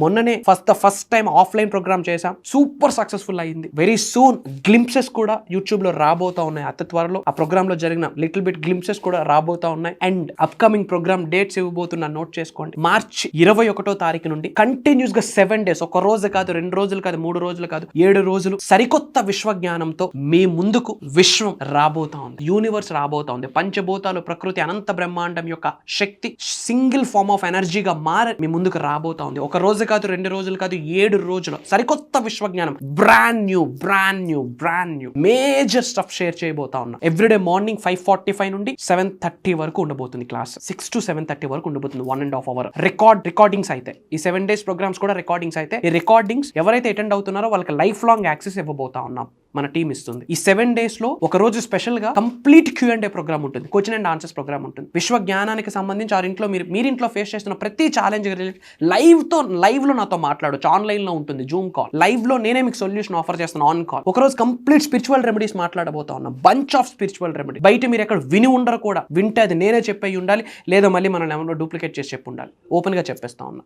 మొన్ననే first time offline programme చేశాం, super successful అయింది. వెరీ సూన్ గ్లింప్సెస్ కూడా యూట్యూబ్ లో రాబోతా ఉన్నాయి. అతి త్వరలో ఆ ప్రోగ్రామ్ లో జరిగిన లిటిల్ బిట్ గ్లింప్సెస్ కూడా రాబోతా ఉన్నాయి. అండ్ అప్కమింగ్ ప్రోగ్రామ్ డేట్స్ ఇవ్వబోతున్నా, నోట్ చేసుకోండి. మార్చి 21వ తారీఖు నుండి కంటిన్యూస్ గా 7 days, ఒక రోజు కాదు, 2 రోజులు కాదు, 3 రోజులు కాదు, 7 రోజులు సరికొత్త విశ్వజ్ఞానంతో మీ ముందుకు విశ్వం రాబోతా ఉంది, యూనివర్స్ రాబోతా ఉంది. పంచభూతాలు, ప్రకృతి, అనంత బ్రహ్మాండం యొక్క శక్తి సింగిల్ ఫార్మ్ ఆఫ్ ఎనర్జీగా మారి మీ ముందుకు రాబోతా ఉంది. ఒక రోజు కాదు, 2 రోజులు కాదు, 7 రోజులు సరికొత్త విశ్వజ్ఞానం, brand new major stuff share చేయబోతా ఉన్నా. ఎవ్రీడే మార్నింగ్ 5:45 నుండి 7:30 వరకు ఉండబోతుంది క్లాస్. 6 to 7:30 వరకు ఉండబోతుంది. 1.5 hour రికార్డింగ్స్ అయితే, ఈ 7 days ప్రోగ్రామ్స్ కూడా రికార్డింగ్స్ అయితే, ఈ రికార్డింగ్స్ ఎవరైతే అటెండ్ అవుతున్నారో వాళ్ళకి లైఫ్ లాంగ్ యాక్సెస్ ఇవ్వబోతా ఉన్నాం, మన టీం ఇస్తుంది. ఈ 7 days లో ఒక రోజు స్పెషల్ గా కంప్లీట్ Q&A ప్రోగ్రామ్ ఉంటుంది, క్వశ్చన్ అండ్ ఆన్సర్స్ ప్రోగ్రామ్ ఉంటుంది. విశ్వ జ్ఞానానికి సంబంధించి ఇంట్లో మీరింట్లో ఫేస్ చేస్తున్న ప్రతి ఛాలెంజ్ లైవ్ లో నాతో మాట్లాడొచ్చు. ఆన్లైన్ లో ఉంటుంది జూమ్ కాల్. లైవ్ లో నేనే మీకు సొల్యూషన్ ఆఫర్ చేస్తాను ఆన్ కాల్. ఒక రోజు కంప్లీట్ స్పిరిచువల్ రెమెడీస్ మాట్లాడబోతా ఉన్నా, బంచ్ ఆఫ్ స్పిరిచువల్ రెమెడీ. బయట మీరు ఎక్కడ విని ఉండరు కూడా, వింటే అది నేనే చెప్పి ఉండాలి, లేదా మళ్ళీ మనం ఏమన్నా డూప్లికేట్ చేసి చెప్పి ఉండాలి. ఓపెన్ గా చెప్పేస్తా ఉన్నా.